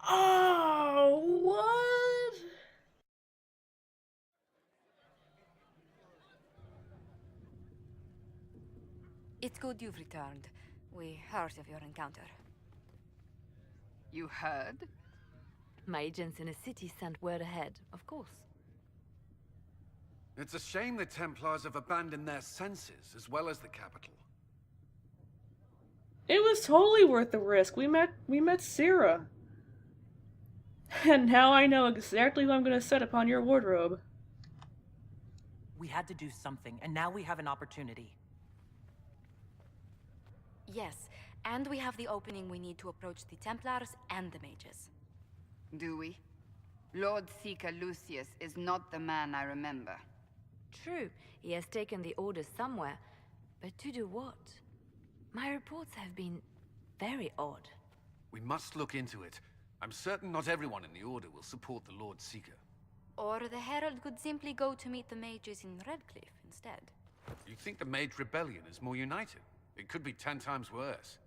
Oh, what? It's good you've returned. We heard of your encounter. You heard? My agents in the city sent word ahead, of course. It's a shame the Templars have abandoned their senses, as well as the capital. It was totally worth the risk. We met Sarah. And now I know exactly who I'm gonna set upon your wardrobe. We had to do something, and now we have an opportunity. Yes, and we have the opening we need to approach the Templars and the mages. Do we? Lord Seeker Lucius is not the man I remember. True, he has taken the orders somewhere, but to do what? My reports have been very odd. We must look into it. I'm certain not everyone in the Order will support the Lord Seeker. Or the Herald could simply go to meet the mages in Redcliffe instead. You think the Mage Rebellion is more united? It could be 10 times worse.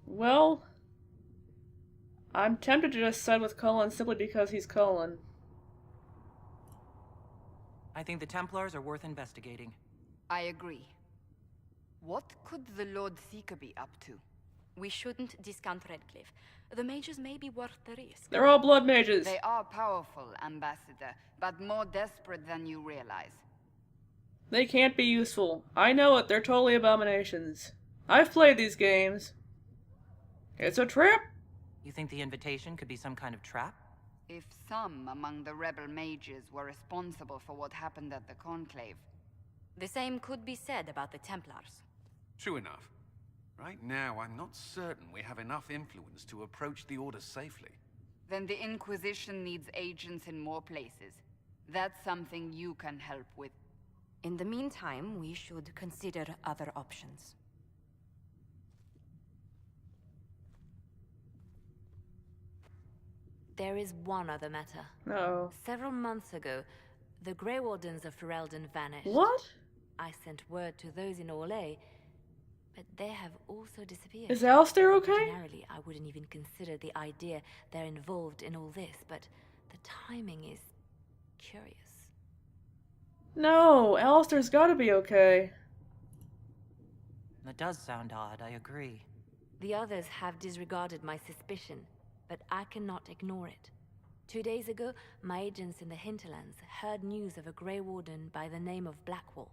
Well, I'm tempted to just side with Cullen simply because he's Cullen. I think the Templars are worth investigating. I agree. What could the Lord Seeker be up to? We shouldn't discount Redcliffe. The mages may be worth the risk. They're all blood mages. They are powerful, Ambassador, but more desperate than you realize. They can't be useful. I know it, they're totally abominations. I've played these games. It's a trap. You think the invitation could be some kind of trap? If some among the rebel mages were responsible for what happened at the Conclave. The same could be said about the Templars. True enough. Right now, I'm not certain we have enough influence to approach the Order safely. Then the Inquisition needs agents in more places. That's something you can help with. In the meantime, we should consider other options. There is one other matter. No. Several months ago, the Grey Wardens of Ferelden vanished. What? I sent word to those in Orlais, but they have also disappeared. Is Alistair okay? Ordinarily, I wouldn't even consider the idea they're involved in all this, but the timing is curious. No, Alistair's gotta be okay. That does sound odd, I agree. The others have disregarded my suspicion, but I cannot ignore it. 2 days ago, my agents in the hinterlands heard news of a Grey Warden by the name of Blackwall.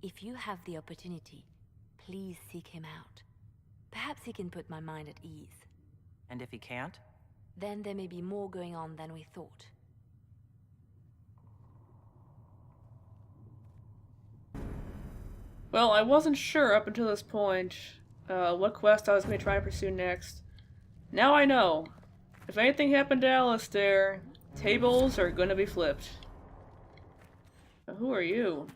If you have the opportunity, please seek him out. Perhaps he can put my mind at ease. And if he can't? Then there may be more going on than we thought. Well, I wasn't sure up until this point what quest I was going to try and pursue next. Now I know. If anything happened to Alistair, tables are going to be flipped. Who are you?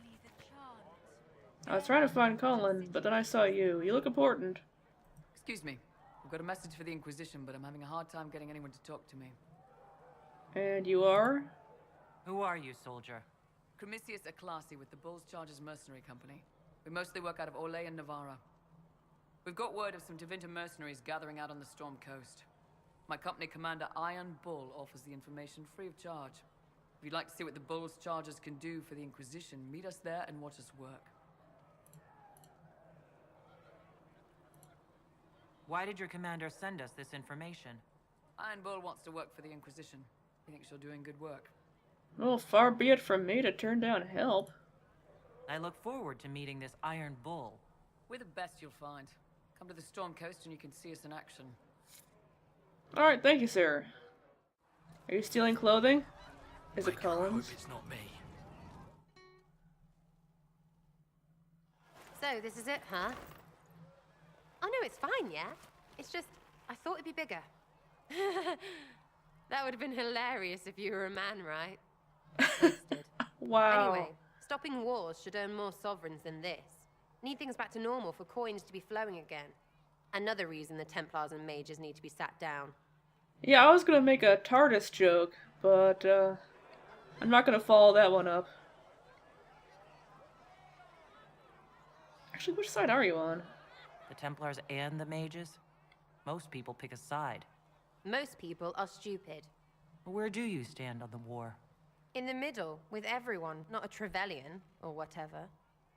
I was trying to find Colin, but then I saw you. You look important. Excuse me. I've got a message for the Inquisition, but I'm having a hard time getting anyone to talk to me. And you are? Who are you, soldier? Cremisius Aclassi with the Bulls Chargers Mercenary Company. We mostly work out of Orlais and Navarra. We've got word of some Tevinter mercenaries gathering out on the Storm Coast. My company commander, Iron Bull, offers the information free of charge. If you'd like to see what the Bulls Chargers can do for the Inquisition, meet us there and watch us work. Why did your commander send us this information? Iron Bull wants to work for the Inquisition. He thinks you're doing good work. Well, far be it from me to turn down help. I look forward to meeting this Iron Bull. We're the best you'll find. Come to the Storm Coast and you can see us in action. Alright, thank you, sir. Are you stealing clothing? Is it Colin's? It's not me. So, this is it, huh? Oh no, it's fine, yeah? It's just, I thought it'd be bigger. That would have been hilarious if you were a man, right? Wasted. Wow. Anyway, stopping wars should earn more sovereigns than this. Need things back to normal for coins to be flowing again. Another reason the Templars and mages need to be sat down. Yeah, I was gonna make a TARDIS joke, but I'm not gonna follow that one up. Actually, which side are you on? The Templars and the mages? Most people pick a side. Most people are stupid. Where do you stand on the war? In the middle, with everyone, not a Trevelyan, or whatever.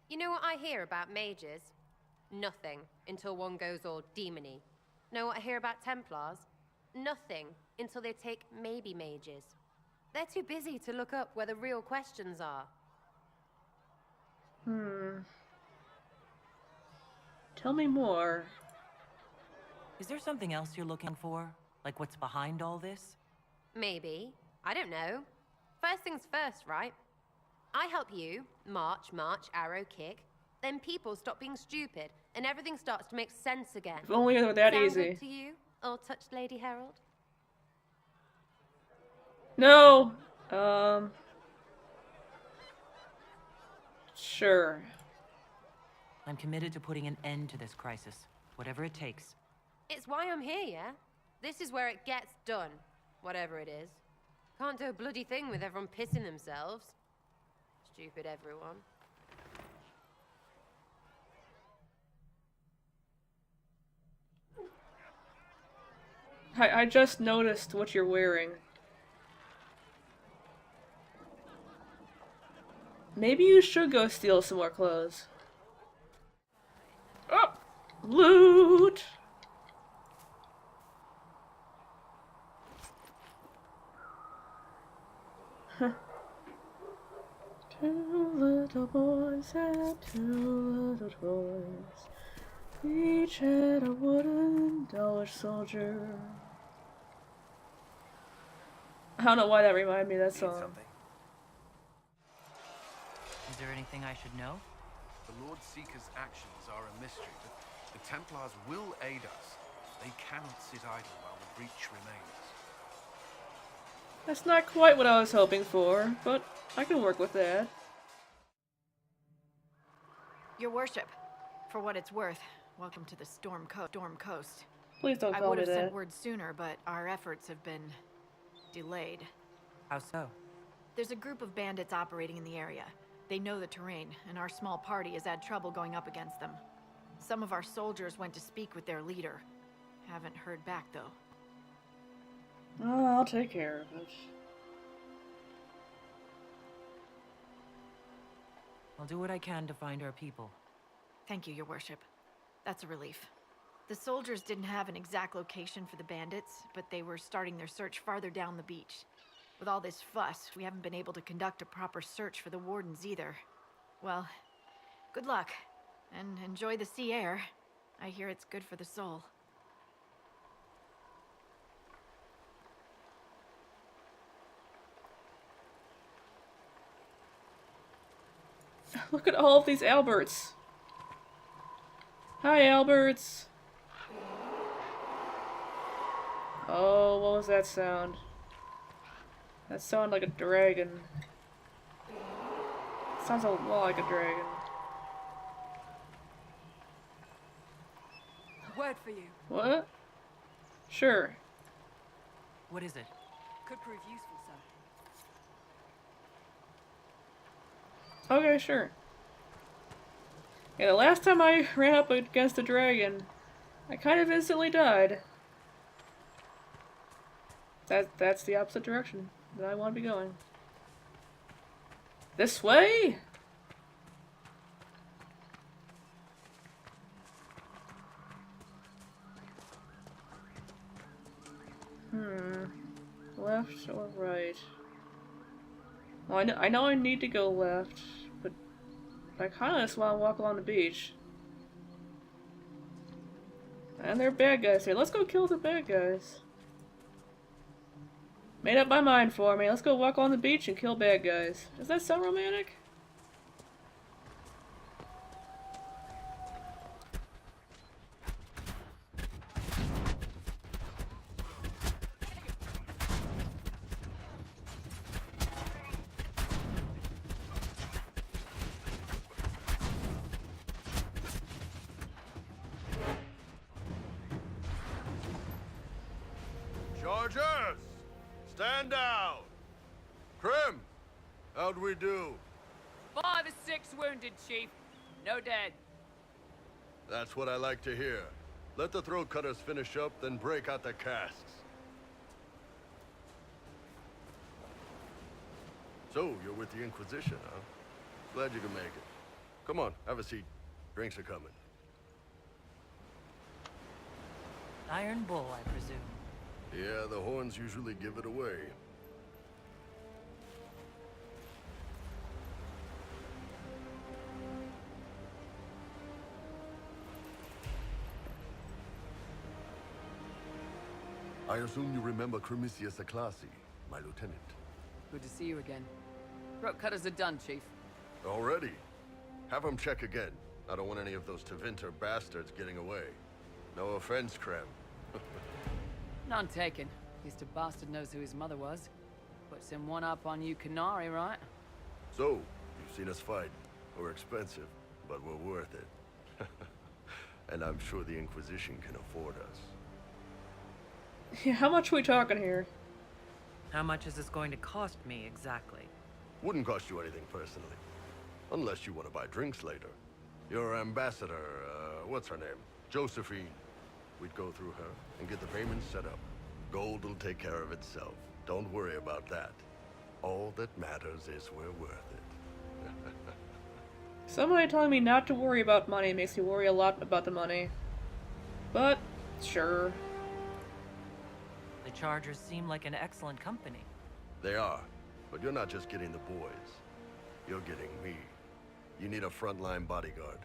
You know what I hear about mages? Nothing, until one goes all demony. Know what I hear about Templars? Nothing, until they take maybe mages. They're too busy to look up where the real questions are. Tell me more. Is there something else you're looking for? Like what's behind all this? Maybe. I don't know. First things first, right? I help you, march, arrow, kick. Then people stop being stupid, and everything starts to make sense again. If only it were that Sound easy. good to you, old-touched Lady Herald? No! Sure. I'm committed to putting an end to this crisis, whatever it takes. It's why I'm here, yeah? This is where it gets done, whatever it is. Can't do a bloody thing with everyone pissing themselves. Stupid everyone. I just noticed what you're wearing. Maybe you should go steal some more clothes. Oh! Loot! Two little boys had two little toys. Each had a wooden dollar soldier. I don't know why that reminded me of that song. Is there anything I should know? The Lord Seeker's actions are a mystery, but the Templars will aid us. They cannot sit idle while the breach remains. That's not quite what I was hoping for, but I can work with that. Your worship, for what it's worth, welcome to the Storm Coast. Please don't I call would me have that. sent word sooner, but our efforts have been delayed. How so? There's a group of bandits operating in the area. They know the terrain, and our small party has had trouble going up against them. Some of our soldiers went to speak with their leader. Haven't heard back, though. Oh, I'll take care of it. I'll do what I can to find our people. Thank you, your worship. That's a relief. The soldiers didn't have an exact location for the bandits, but they were starting their search farther down the beach. With all this fuss, we haven't been able to conduct a proper search for the wardens either. Well, good luck, and enjoy the sea air. I hear it's good for the soul. Look at all of these Alberts. Hi, Alberts. Oh, what was that sound? That sounded like a dragon. Sounds a lot like a dragon. Word for you. What? Sure. What is it? Could prove useful, sir. Okay, sure. Yeah, the last time I ran up against a dragon, I kind of instantly died. That's the opposite direction that I want to be going. This way? Left or right? Well, I know I need to go left, but I kind of just want to walk along the beach. And there are bad guys here. Let's go kill the bad guys. Made up my mind for me. Let's go walk on the beach and kill bad guys. Does that sound romantic? Chargers! Stand down! Krim! How'd we do? 5 or 6 wounded, Chief. No dead. That's what I like to hear. Let the throat cutters finish up, then break out the casks. So, you're with the Inquisition, huh? Glad you could make it. Come on, have a seat. Drinks are coming. Iron Bull, I presume. Yeah, the horns usually give it away. I assume you remember Cremisius Aclassi, my lieutenant. Good to see you again. Throat cutters are done, Chief. Already? Have him check again. I don't want any of those Tevinter bastards getting away. No offense, Krem. None taken. At least a bastard knows who his mother was. Puts him one up on you Canary, right? So, you've seen us fight. We're expensive, but we're worth it. And I'm sure the Inquisition can afford us. Yeah, how much are we talking here? How much is this going to cost me exactly? Wouldn't cost you anything personally. Unless you want to buy drinks later. Your ambassador, what's her name? Josephine. We'd go through her and get the payments set up. Gold will take care of itself. Don't worry about that. All that matters is we're worth it. Somebody telling me not to worry about money makes me worry a lot about the money. But, sure. The Chargers seem like an excellent company. They are. But you're not just getting the boys. You're getting me. You need a frontline bodyguard.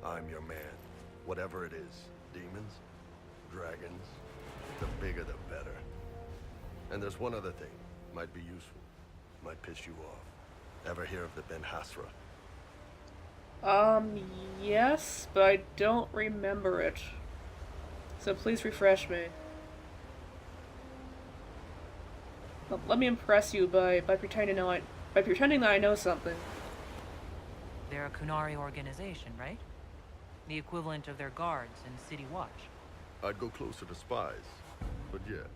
I'm your man. Whatever it is. Demons? Dragons? The bigger the better. And there's one other thing. Might be useful. Might piss you off. Ever hear of the Ben Hasra? Yes, but I don't remember it. So please refresh me. Let me impress you by pretending that I know something. They're a Kunari organization, right? The equivalent of their guards in City Watch. I'd go closer to spies. But yeah,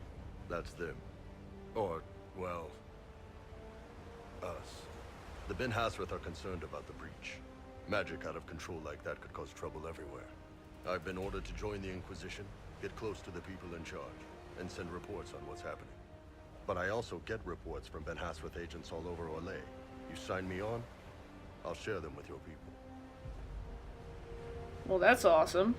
that's them. Or, well, us. The Ben Hasrath are concerned about the breach. Magic out of control like that could cause trouble everywhere. I've been ordered to join the Inquisition, get close to the people in charge, and send reports on what's happening. But I also get reports from Ben Hasrath agents all over Orlais. You sign me on, I'll share them with your people. Well, that's awesome.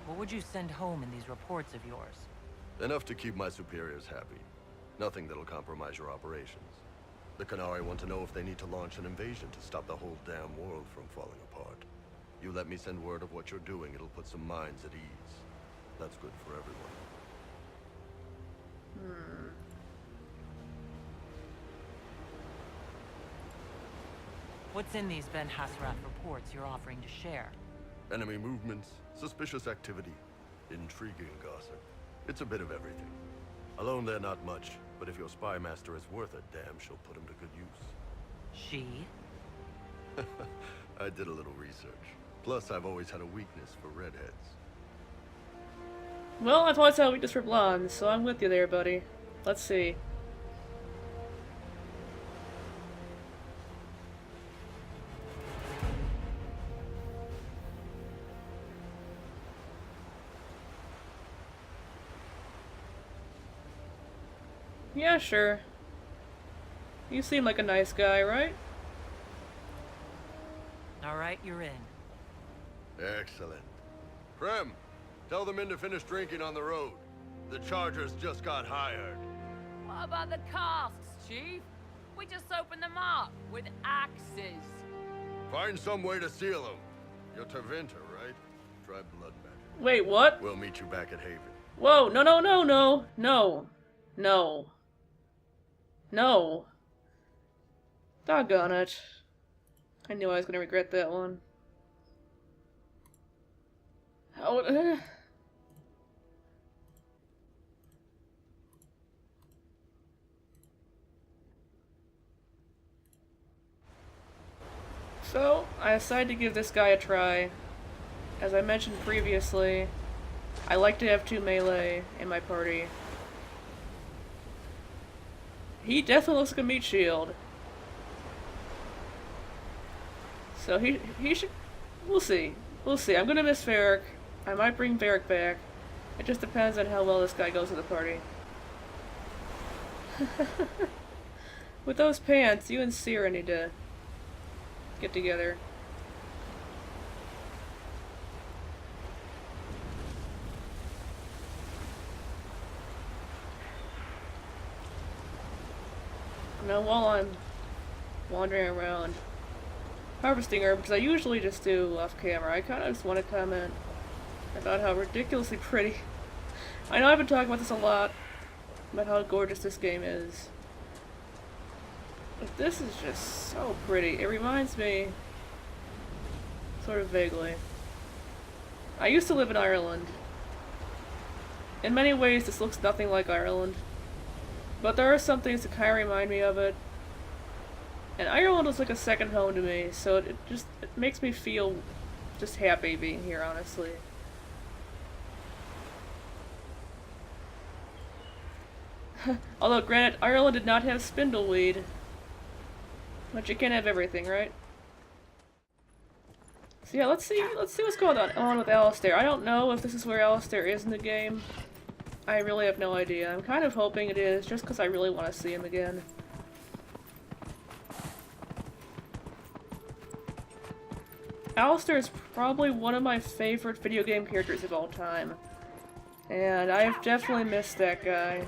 What would you send home in these reports of yours? Enough to keep my superiors happy. Nothing that'll compromise your operations. The Canari want to know if they need to launch an invasion to stop the whole damn world from falling apart. You let me send word of what you're doing, it'll put some minds at ease. That's good for everyone. What's in these Ben Hasrath reports you're offering to share? Enemy movements, suspicious activity, intriguing gossip. It's a bit of everything. Alone they're not much, but if your spy master is worth a damn, she'll put him to good use. She? I did a little research. Plus, I've always had a weakness for redheads. Well, I've always had a weakness for blondes, so I'm with you there, buddy. Let's see. Yeah, sure. You seem like a nice guy, right? Alright, you're in. Excellent. Krem, tell the men to finish drinking on the road. The Chargers just got hired. What about the casks, Chief? We just opened them up with axes. Find some way to seal them. You're Tevinter, right? Try blood magic. Wait, what? We'll meet you back at Haven. Whoa, no, no, no, no, no, no. No. Doggone it. I knew I was gonna regret that one. How... So, I decided to give this guy a try. As I mentioned previously, I like to have 2 melee in my party. He definitely looks like a meat shield. So he should... We'll see. We'll see. I'm gonna miss Varric. I might bring Varric back. It just depends on how well this guy goes with the party. With those pants, you and Sierra need to get together. Now, while I'm wandering around harvesting herbs, I usually just do off camera. I kind of just want to comment about how ridiculously pretty. I know I've been talking about this a lot, about how gorgeous this game is. But this is just so pretty. It reminds me, sort of vaguely. I used to live in Ireland. In many ways, this looks nothing like Ireland. But there are some things that kind of remind me of it. And Ireland was like a second home to me, so it makes me feel just happy being here, honestly. Although, granted, Ireland did not have spindleweed. But you can't have everything, right? So yeah, let's see what's going on with Alistair. I don't know if this is where Alistair is in the game. I really have no idea. I'm kind of hoping it is, just because I really want to see him again. Alistair is probably one of my favorite video game characters of all time. And I've definitely missed that guy.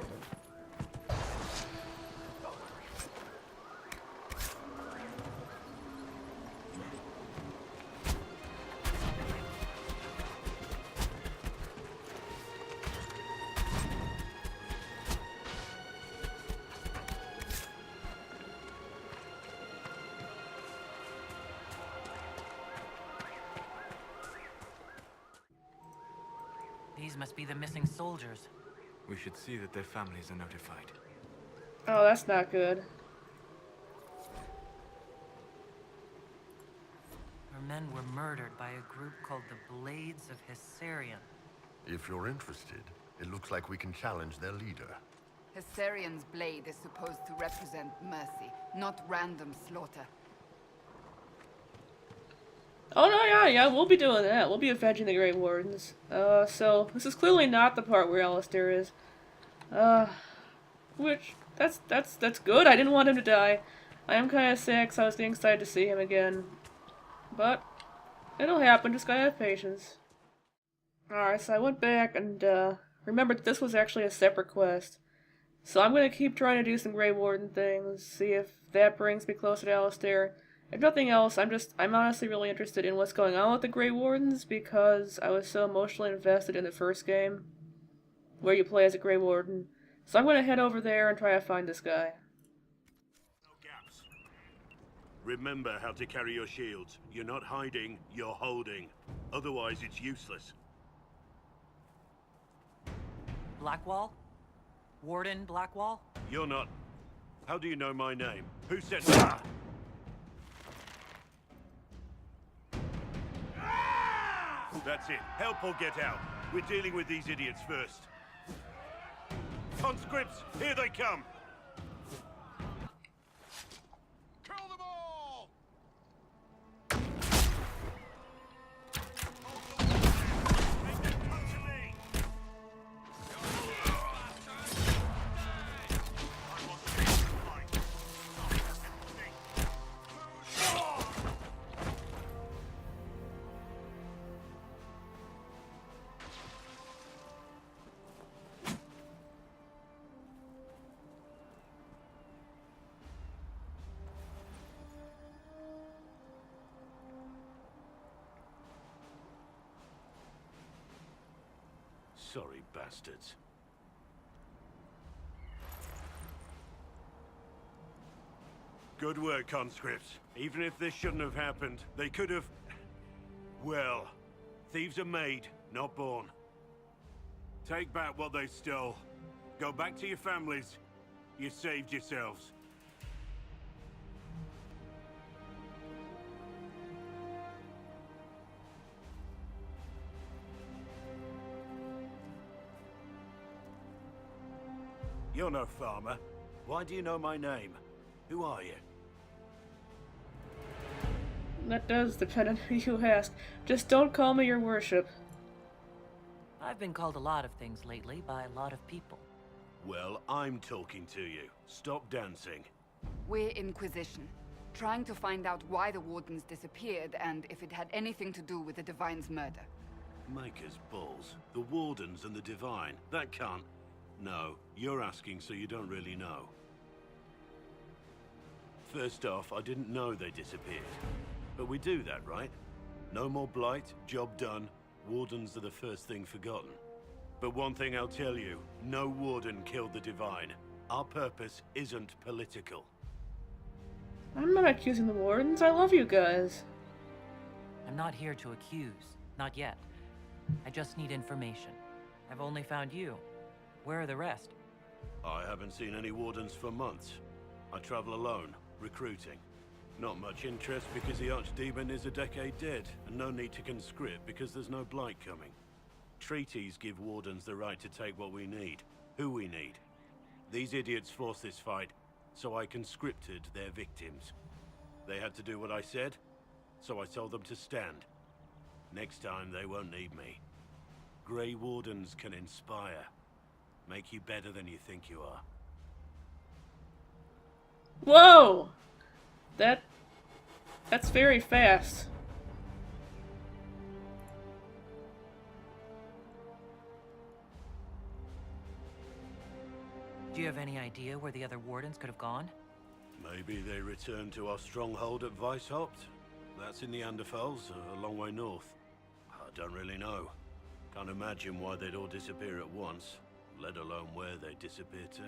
These must be the missing soldiers. We should see that their families are notified. Oh, that's not good. Our men were murdered by a group called the Blades of Hessarian. If you're interested, it looks like we can challenge their leader. Hessarian's blade is supposed to represent mercy, not random slaughter. Oh no, yeah, we'll be doing that. We'll be avenging the Grey Wardens. So, this is clearly not the part where Alistair is. Which, that's good. I didn't want him to die. I am kind of sick, so I was getting excited to see him again. But, it'll happen, just gotta have patience. Alright, so I went back and, remembered that this was actually a separate quest. So I'm gonna keep trying to do some Grey Warden things, see if that brings me closer to Alistair. If nothing else, I'm honestly really interested in what's going on with the Grey Wardens because I was so emotionally invested in the first game, where you play as a Grey Warden. So I'm gonna head over there and try to find this guy. No gaps. Remember how to carry your shields. You're not hiding, you're holding. Otherwise, it's useless. Blackwall? Warden Blackwall? You're not. How do you know my name? Who said that? That's it. Help or get out. We're dealing with these idiots first. Conscripts, here they come! Kill them all! Make them come to me! I want to fight. Sorry, bastards. Good work, conscripts. Even if this shouldn't have happened, they could have... Well, thieves are made, not born. Take back what they stole. Go back to your families. You saved yourselves. You're no farmer. Why do you know my name? Who are you? That does depend on who you ask. Just don't call me your worship. I've been called a lot of things lately by a lot of people. Well, I'm talking to you. Stop dancing. We're Inquisition, trying to find out why the Wardens disappeared and if it had anything to do with the Divine's murder. Maker's balls. The Wardens and the Divine. That can't... No, you're asking so you don't really know. First off, I didn't know they disappeared. But we do that, right? No more blight, job done. Wardens are the first thing forgotten. But one thing I'll tell you, no Warden killed the Divine. Our purpose isn't political. I'm not accusing the Wardens. I love you guys. I'm not here to accuse. Not yet. I just need information. I've only found you. Where are the rest? I haven't seen any Wardens for months. I travel alone, recruiting. Not much interest because the Archdemon is a decade dead, and no need to conscript because there's no blight coming. Treaties give Wardens the right to take what we need, who we need. These idiots forced this fight, so I conscripted their victims. They had to do what I said, so I told them to stand. Next time they won't need me. Grey Wardens can inspire. Make you better than you think you are. Whoa! That's very fast. Do you have any idea where the other Wardens could have gone? Maybe they returned to our stronghold at Weishaupt. That's in the Anderfels, a long way north. I don't really know. Can't imagine why they'd all disappear at once, let alone where they'd disappear to.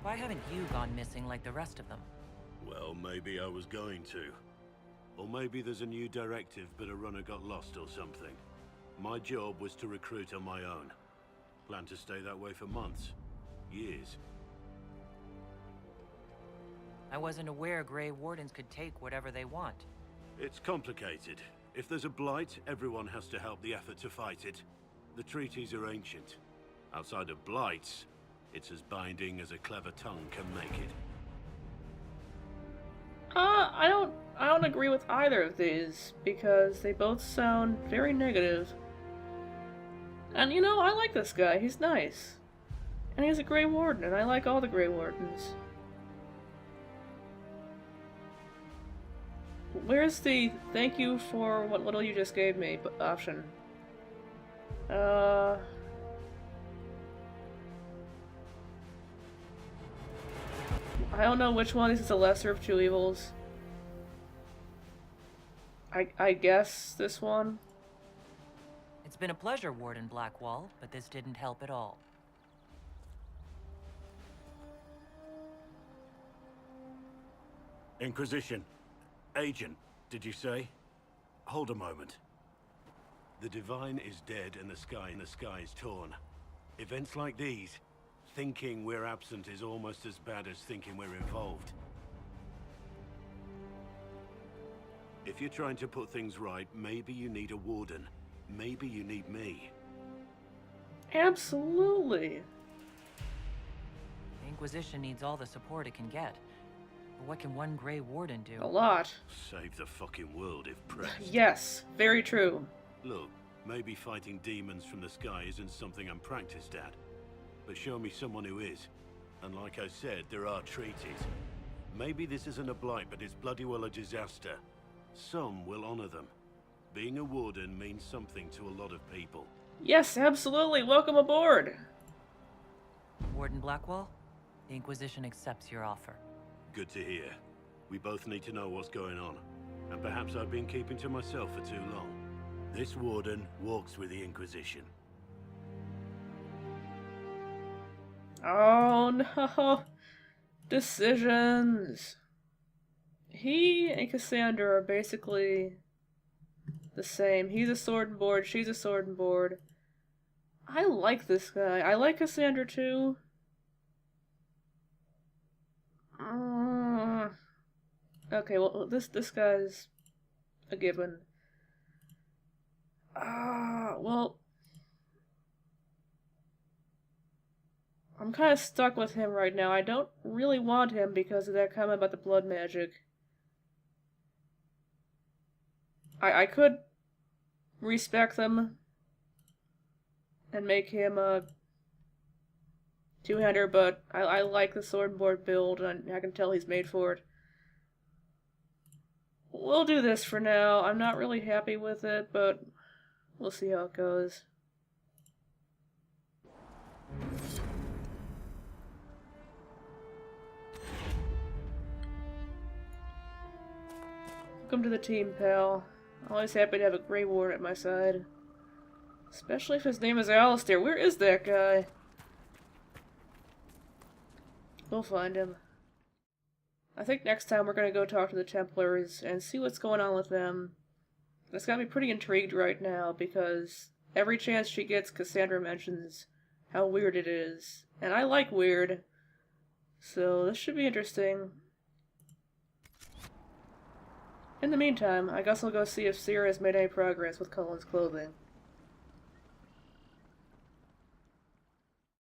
Why haven't you gone missing like the rest of them? Well, maybe I was going to. Or maybe there's a new directive, but a runner got lost or something. My job was to recruit on my own. Plan to stay that way for months. Years. I wasn't aware Grey Wardens could take whatever they want. It's complicated. If there's a blight, everyone has to help the effort to fight it. The treaties are ancient. Outside of blights, it's as binding as a clever tongue can make it. I don't agree with either of these, because they both sound very negative. And you know, I like this guy, he's nice. And he's a Grey Warden, and I like all the Grey Wardens. Where's the thank you for what little you just gave me option? I don't know which one. This is the lesser of two evils. I guess this one. It's been a pleasure, Warden Blackwall, but this didn't help at all. Inquisition. Agent, did you say? Hold a moment. The Divine is dead and the sky is torn. Events like these, thinking we're absent is almost as bad as thinking we're involved. If you're trying to put things right, maybe you need a Warden. Maybe you need me. Absolutely. The Inquisition needs all the support it can get. But what can one Grey Warden do? A lot. Save the fucking world if pressed. Yes, very true. Look, maybe fighting demons from the sky isn't something I'm practiced at. But show me someone who is. And like I said, there are treaties. Maybe this isn't a blight, but it's bloody well a disaster. Some will honor them. Being a Warden means something to a lot of people. Yes, absolutely. Welcome aboard. Warden Blackwall, the Inquisition accepts your offer. Good to hear. We both need to know what's going on. And perhaps I've been keeping to myself for too long. This Warden walks with the Inquisition. Oh no. Decisions. He and Cassandra are basically the same. He's a sword and board, she's a sword and board. I like this guy. I like Cassandra too. Okay, well, this guy's a given. Well, I'm kind of stuck with him right now. I don't really want him because of that comment about the blood magic. I could respec them and make him a two-hander, but I like the swordboard build, and I can tell he's made for it. We'll do this for now. I'm not really happy with it, but we'll see how it goes. Welcome to the team, pal. Always happy to have a Grey Ward at my side. Especially if his name is Alistair. Where is that guy? We'll find him. I think next time we're gonna go talk to the Templars and see what's going on with them. It's got me pretty intrigued right now because every chance she gets, Cassandra mentions how weird it is. And I like weird. So this should be interesting. In the meantime, I guess I'll go see if Sierra has made any progress with Cullen's clothing.